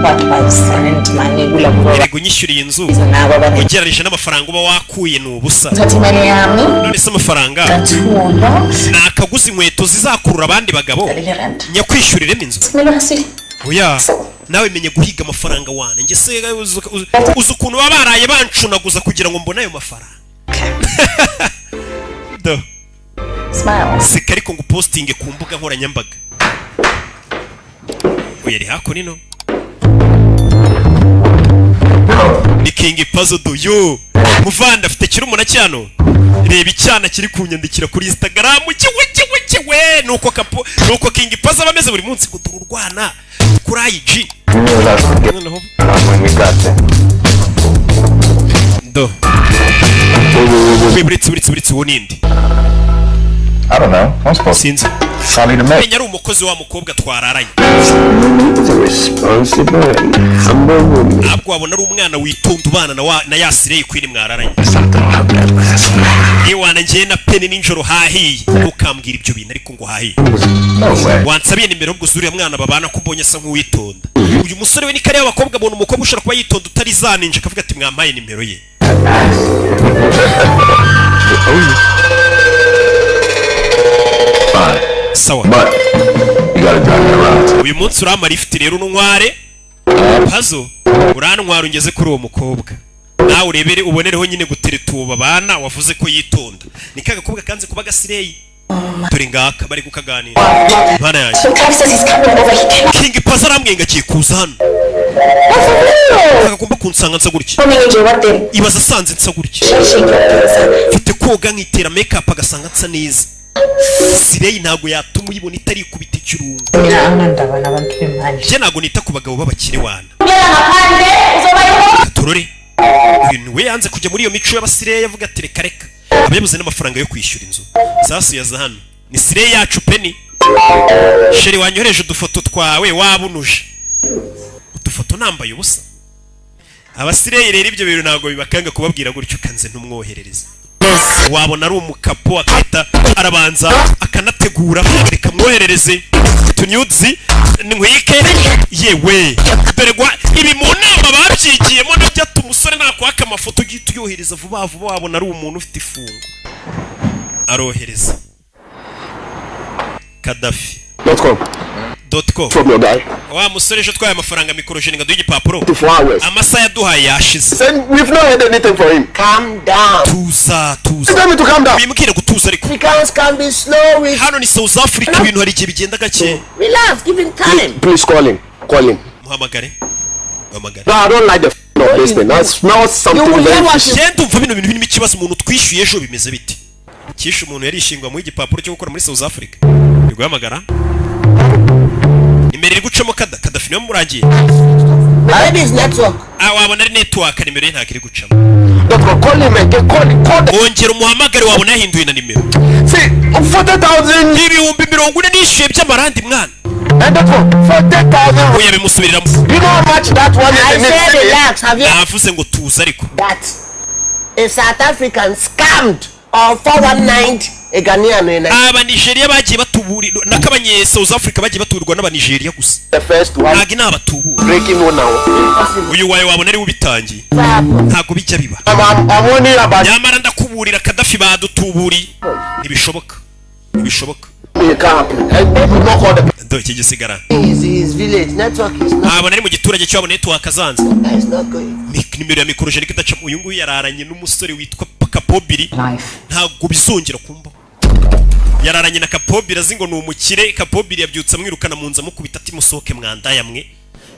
what I've sent money. Will have erega unyishyuriye inzu now, but ugereranyije n'amafaranga uba wakuye ni ubusa Tati Mariami, none se amafaranga Tatundo, ni akaguzi inkweto zizakurura abandi bagabo Rent. nyakwishyuriremo inzu Milasi. oya nawe menye guhiga amafaranga wane njye se uzi ukuntu baba baraye bancunaguza kugira ngo mbone ayo mafaranga do Smile. seka ariko ngo postinge ku mbuga nkoranyambaga oya ari hakuno ni King Pazo do yo muvanda afite kirumuna cyano reba icyana kiri kunyandikira kuri Instagram kiwe nuko King Pazo abameze buri munsi kudururwana kuri IG noneho do Wibritse wonindi I don't know. I'm supposed sinzi Sally to make. menya ari umukozi wa mukobwa twararanye The responsibility. Humble woman. ntabwo wabona ari umwana witonda ubana na ya Sireyi Queen mwararanye iyo wanangiye na peni ninjoro hahiye ntukambwira ibyo bintu ariko ngo hahiye No way. wansabiye nimero ubwo zuriya mwana babana ko mbonye asa nk'uwitonda uyu musore we ni kare y'abakobwa abona umukobwa ushobora kuba yitonda utari zaninje akavuga ati mwampaye nimero ye Fine. sawa But you gotta drive me around. uyu munsi uramara ifite rero unware Pazo urantwara ungeze kuri uwo mukobwa nawe urebere ubonereho nyine gutereta uwo babana wavuze ko yitonda. Ni kaga kubwa kanze kuba Gasireyi. Dore ngaka bari kukaganira. Bana yanjye. King Paza aramwenga kiye kuza hano. Akagomba kunsanga nsa gutya. Ibaza sanze nsa gutya. Mfite koga nkitera makeup agasanga nsa neza. Sireyi ntago yatuma uyibona itari kubita ikirungo. Je nago nita ku bagabo babakire wana. Turore. Ibintu we yanze kujya muri iyo mico y'abasireyi yavuga ati reka reka. Abayabuze n'amafaranga yo kwishyura inzu. Sasu yaza hano. Ni Sireyi yacu Penny. Sheri wanyohereje udufoto twawe wabunuje. Udufoto nambaye ubusa. Abasireyi rero ibyo bintu ntago bibakanga kubabwira gutyo kanze ntumwoherereza. Wabona ari umukapo akita arabanza akanategura reka mwoherereze tunyuzi nkwike yewe dore gwa ibi mu nama babyigiyemo nabyo tumusore nakwaka amafoto gito yohereza vuba vuba wabona ari umuntu ufite ifungo arohereza Kadafi .com from your guy. Wa musore ejo twaye amafaranga mikorojeni ngaduye igipapuro amasa yaduhaye yashize. We've not had anything for him. Calm down. Tuza Tell me to calm down. bimukire gutuza ariko Africans can be slow. hano ni South Africa ibintu hari igihe bigenda gake. Relax, give him time. Please call him. Call him. Muhamagare. No, I don't like the of this thing. That smells something very fishy. Yenda umva bino bintu birimo ikibazo umuntu twishyuye ejo bimeze bite. Kishe umuntu yarishingwa mu igipapuro cyo gukora muri South Africa. Biguhamagara. Nimero iri gucamo Kadafi niyo murangiye. Maybe it's network. Wabona ari network nimero ye ntabwo iri gucamo. Doctor, call him again. Call him. Ongera umuhamagare wabona yahinduye na nimero. See, 40,000. Ibihumbi 40 nishyuye by'amarandi mwana. And that's what 40,000. Oya bimusubiriramo. You know how much that one is? I said relax. Have you Navuze ngo tuza ariko. that a South African scammed or 419 a Ghanaian in Aba Nigeria bagiye batuburi nakabanye South Africa bagiye batuburwa n'aba Nigeria gusa. The first one. Nagi nabatubura. Breaking one now. Uyu wayo wabona ari ubitangiye. Ntago bijya biba. I'm only about. Nyamara ndakuburira Kadafi badutuburi. Ntibishoboka. Ntibishoboka. You can't. I will not call them. Ndo iki gisigara. his village network is not. Aba nari mu giturage cyo abone network azanze. It's not going. Nimero ya mikorojeni kidaca uyu nguyu yararanye n'umusore witwa Kapobiri. Ntago bizongera kumba. Yararanye na Kapobiri azingo ni umukire. Kapobiri yabyutse amwirukana mu nza mukubita ati musohoke mwandaya mwe.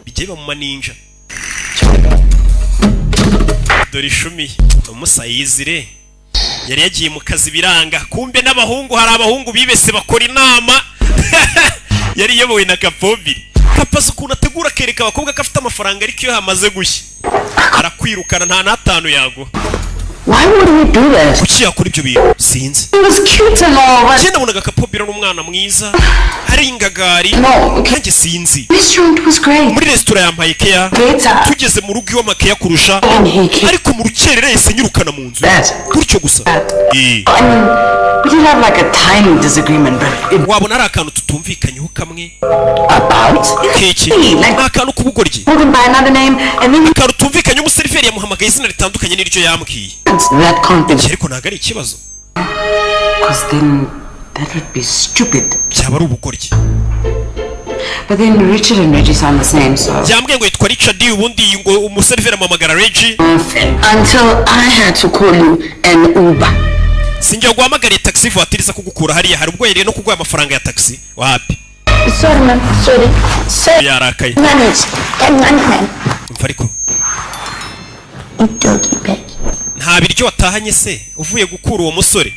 Bigiye mu maninja. Dore ishumi umusayizire yari yagiye mu kazi biranga kumbe n'abahungu hari abahungu bibese bakora inama yari yobowe na Kapobiri. Kapaza ukuntu ategura kereka abakobwa ko afite amafaranga ariko iyo hamaze gushya arakwirukana nta natanu yago. Why would we do that? Kuki yakora ibyo bintu sinzi. He was cute and all, but Jenda nabonaga Kapobiri n'umwana mwiza ari ingagari kanjye sinzi. restaurant was great. Muri restaurant yampaye keya Better. tugeze mu rugo iwamakeya kurusha And he came. ariko mu rukerere yese nyirukana mu nzu gutyo gusa. I mean, we did have like a tiny disagreement, but it Wabona ari akantu tutumvikanyeho kamwe about keke like akantu kubugoryi called him by another name, and then akantu tumvikanye umuseriveri yamuhamagaye izina ritandukanye n'iryo yambwiye that can't be ariko ntago ari ikibazo because then that would be stupid. byaba ari ubugoryi. But then Richard and Reggie sound the same, so Yambwiye ngo yitwa Richard ubundi ngo umuseriveri amuhamagara Reggie. until I had to call you an Uber. Sinjye guhamagariye taxi voiture iza kugukura hariya hari ubwo yariye no kuguha amafaranga ya taxi wapi. Sorry, man. Sorry. Sorry. Yarakaye. Manage. Can man. Umva ariko Doggy bag. nta biryo watahanye se uvuye gukura uwo musore.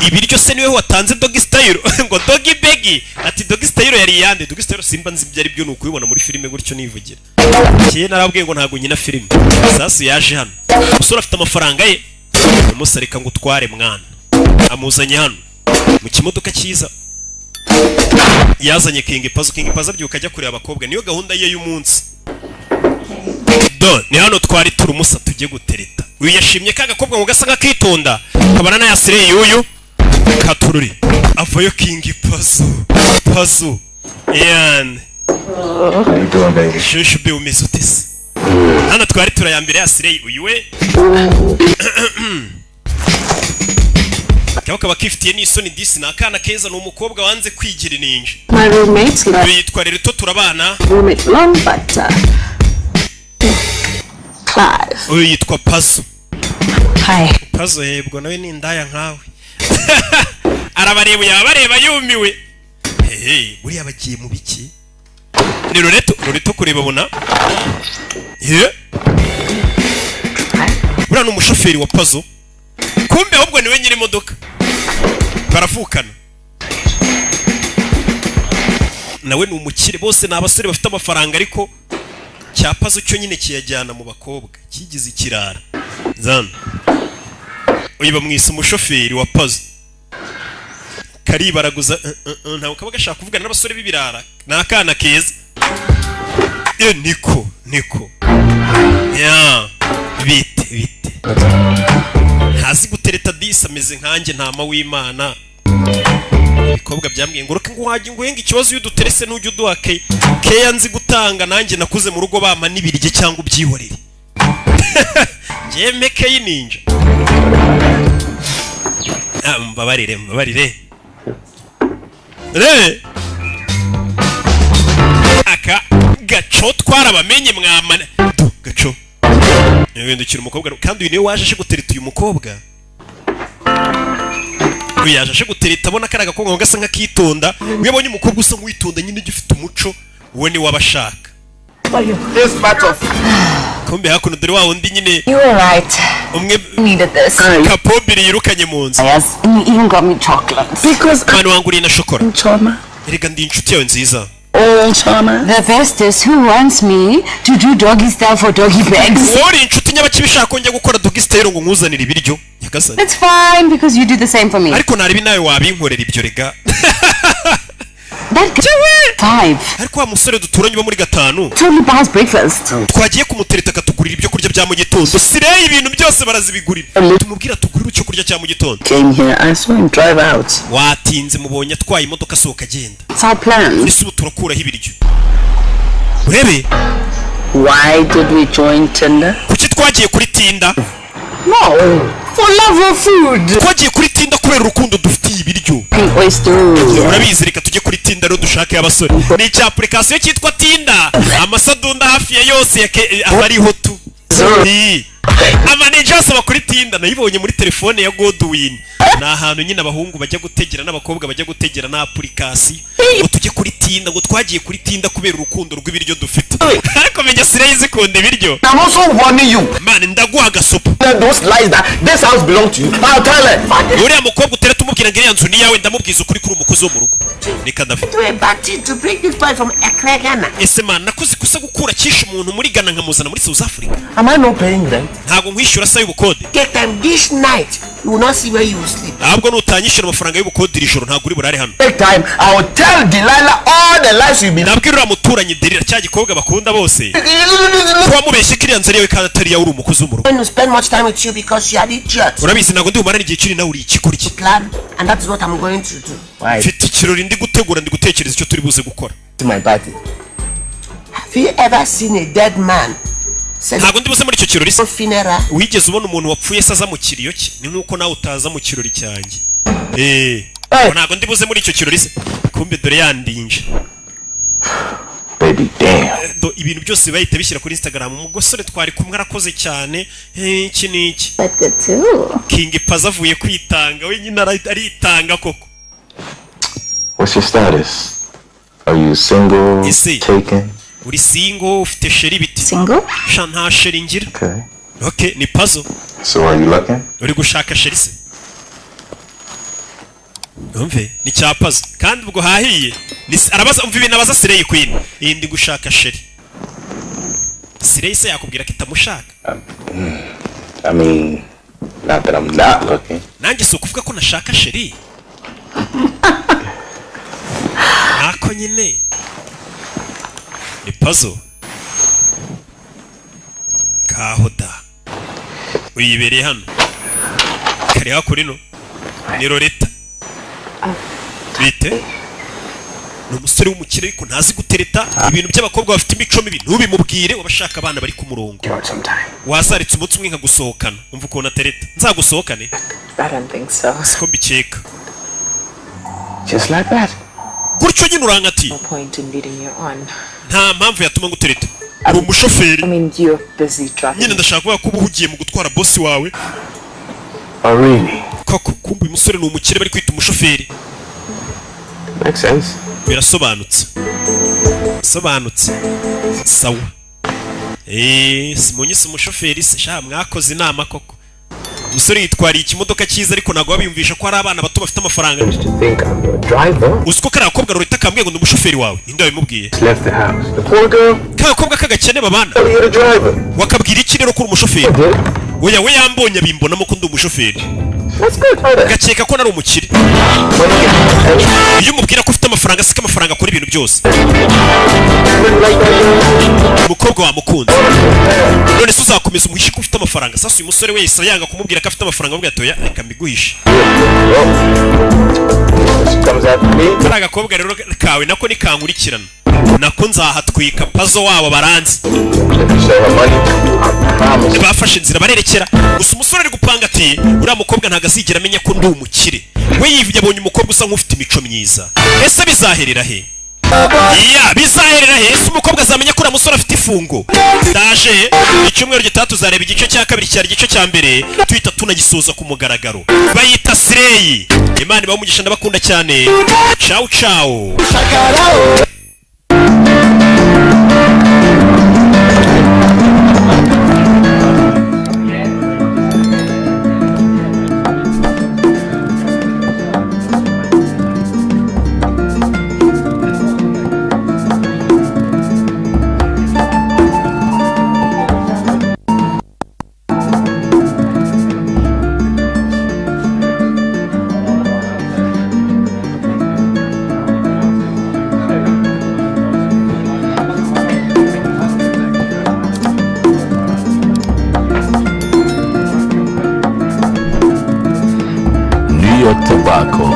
Ibiryo se niwe watanze Doggy Style ngo Doggy Bag ati Doggy Style yari yande. Doggy Style simba nzi byari byo nukubibona muri filime gutyo nivugira. Kiye narabwiye ngo ntago nyina filime. Sasu yaje hano. Musore afite amafaranga ye. Umusarika ngo utware mwana. Amuzanye hano mu kimodoka cyiza. Yazanye King Paza byuka ajya kureba abakobwa niyo gahunda ye y'umunsi. Don ni hano twari turumusa tujye gutereta. Uyu yashimye ka gakobwa ngo gasa nkakitonda. Kabana na Yasire yuyu katururi. Avayo King Pazo. Ian. Shushu be umeze utese. Hano twari turayambere Yasire uyu we. Cyangwa kaba kifitiye n'isoni disi nakana keza n'umukobwa wanze kwigira ninja. My roommates Yitwa rero turabana. roommate long, but Clive. uyu yitwa Pazo. Hi. Pazo yebwo nawe ni indaya nkawe. Arabareba yabareba yumiwe. Hey, buriya bagiye mu biki? Ni Loreto kureba bona. Buriya ni umushoferi wa Pazo. Kumbe ahubwo niwe nyiri imodoka. Baravukana. Nawe ni umukire, bose ni abasore bafite amafaranga, ariko cya Pazo cyo nyine kiyajyana mu bakobwa, kigize ikirara. Zana uyu bamwise umushoferi wa Pazo. Karibaraguza ntawe kaba gashaka kuvugana n'abasore b'ibirara, nakana keza. Niko ya bite ntazi gutereta disa, ameze nkanjye ntama w'Imana. Ibikobwa byambwiye ngo roke nguhaje nguhenga ikibazo iyo duterese n'ujye uduha keya nzi gutanga, nanjye nakuze mu rugo bama n'ibirye cyangwa ubyihorere. Jeme keyi ninja. Mbabarire. Aka gaco twarabamenye mwamana. Gaco. Yendukira umukobwa kandi uyu niwe waje gutereta uyu mukobwa. Uyu yaje gutereta abona karaga ko ngo gasa nkakitonda. Mwebonye umukobwa usa nk'witonda nyine gifite umuco, uwo ni wabashaka. This part of Kumbe hakuno dore wa undi nyine. You were right. Umwe Needed this. Kapobiri yirukanye mu nzu. Yes, and you even got me chocolates. Because Mwana wanguriye na shokora. Choma. Erega ndi inshuti yawe nziza. Oh, Choma. The best is who wants me to do doggy style for doggy bags. Wori inshuti nyabakibishaka kongera gukora doggy style ngo nkuzanire ibiryo. Nyagasani. It's fine because you do the same for me. Ariko naribi nawe wabinkorera ibyo rega. That five. Ariko wa musore duturanye bo muri gatanu. Totally buys breakfast. Twagiye kumutereta akatugurira ibyo kurya bya mu gitondo. Sireye ibintu byose barazibigurira. Tumubwira tugurira icyo kurya cya mu gitondo. Came here, I saw him drive out. Watinze mubonye atwaye imodoka sohoka agenda. It's our plan. Ese turakuraho ibiryo. Urebe? Why did we join Tinder? Kuki twagiye kuri Tinder? No, for love of food. Twagiye kuri Tinder kubera urukundo dufitiye ibiryo. Oyster. Urabizi reka tujye kuri Tinder ro dushake abasore. Ni cya application cyitwa Tinder. Amasadunda hafi ya yose abariho tu. Amaneja asaba kuri Tinder nayibonye muri telefone ya Godwin. Na ahantu nyine abahungu bajya gutegera n'abakobwa bajya gutegera na application. Ngo tujye kuri Tinder, ngo twagiye kuri Tinder kubera urukundo rw'ibiryo dufite. Ariko menya Sireye zikunda ibiryo. I'm also warning you. Man ndaguha gasopo. Those lies that this house belongs to you. I'll tell her. Uriya mukobwa utereta umubwira ngo iriya nzu ni yawe, ndamubwiza ukuri kuri umukozi wo mu rugo. Reka ndavuga. To a party to bring this boy from Accra, Ghana. Ese man nakoze kusa gukura kisha umuntu muri Ghana nkamuzana muri South Africa. Am I not paying rent? Ntago nkwishyura sa y'ubukode. Take time this night. You will not see where you will sleep. Ntabwo nutanyishyura amafaranga y'ubukode iri joro ntago uri burare hano. Take time. I will tell Delilah all the lies you've been. Nabwira uriya muturanyi Delila cya gikobwa bakunda bose. Kuba mubeshye kiriya nzari yawe kandi atari yawe uri umukozi wo mu rugo. When you spend much time with you because you are idiot. Urabizi ntago ndi bumarane igihe kiri nawe uri ikikurya. Plan, and that is what I'm going to do. Why? Mfite ikirori ndi gutegura ndi gutekereza icyo turi buze gukora. To my party. Have you ever seen a dead man? Ntago ndi buze muri icyo kirori se. Funeral. Wigeze ubona umuntu wapfuye saza mu kiriyo cye? Ni nkuko nawe utaza mu kirori cyanjye. Ntago ndi buze muri icyo kirori se. Kumbe dore yandinje. Baby, damn. Ibintu byose bahita bishyira kuri Instagram. Umugosore twari kumwe arakoze cyane. Iki niki. That's good too. King Paza avuye kwitanga, we nyine aritanga koko. What's your status? Are you single? Ese. Taken? Uri single, ufite sheri biti. Single? Sha nta sheri ngira. Okay. Okay, ni Pazo. So are you looking? Uri gushaka sheri se? Umve, ni cya Pazo. Kandi ubwo hahiye. Arabaza umva ibintu abaza Sireye Queen. Ndi gushaka sheri. Sireye se yakubwira ko itamushaka. I mean, not that I'm not looking. Nanjye so kuvuga ko nashaka sheri. Nako nyine. Ni Pazo. Ngaho da. Uyibereye hano. Kari hakuri no. Ni Loreta. Bite? Ni umusore w'umukire ariko ntazi gutereta ibintu by'abakobwa bafite imico mibi ntubimubwire wabashaka abana bari ku murongo. Wasaritse umutsi umwe nkagusohokana umva ukuntu atereta nzagusohokane. I don't think so. Siko mbikeka. Just like that. Gutyo nyine urankati. No point in leading you on. Nta mpamvu yatuma ngutereta. uri umushoferi I mean, you're busy driving. nyine ndashaka kuvuga ko uba uhugiye mu gutwara bosi wawe Oh, really? koko kumva uyu musore ni umukire bari kwita umushoferi Makes sense. birasobanutse sawa simonye si umushoferi se sha mwakoze inama koko umusore yitwariye ikimodoka cyiza ariko ntabwo babiyumvisha ko hari abana bato bafite amafaranga Used to think I'm your driver. uzi ko kariya gakobwa rurita kambwiye ngo ndi umushoferi wawe ninde wabimubwiye Just left the house. The poor girl. ka gakobwa k'agakene babana Oh, you're the driver. wakabwira iki rero ko uri umushoferi Good. oya we yambonye abimbonamo ko ndi umushoferi That's good. How that? gakeka ko nari umukire When you get iyo umubwira ko ufite amafaranga siko amafaranga akora ibintu byose like that, umukobwa wamukunze none se uzakomeza umuhishe ko ufite amafaranga sasa uyu musore wese yanga kumubwira ko afite amafaranga amubwira atoya reka mbiguhishe she comes after me. kariya gakobwa rero kawe nako nikankurikirana nako nzahatwika pazo wabo baranzi If you show her money, I promise. bafashe inzira barerekera gusa umusore ari gupanga ati uriya mukobwa ntabwo azigera amenya ko ndi umukire we yabonye umukobwa usa nk'ufite imico myiza ese bizaherera he bizaherera he ese umukobwa azamenya ko uriya musore afite ifungo ndaje icyumweru gitaha tuzareba igice cya kabiri cyari igice cya mbere tuhita tunagisoza ku mugaragaro bayita Sireyi Imana ibahe umugisha ndabakunda cyane ciao ciao Tobacco,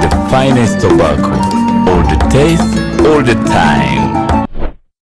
the finest tobacco, all the taste, all the time.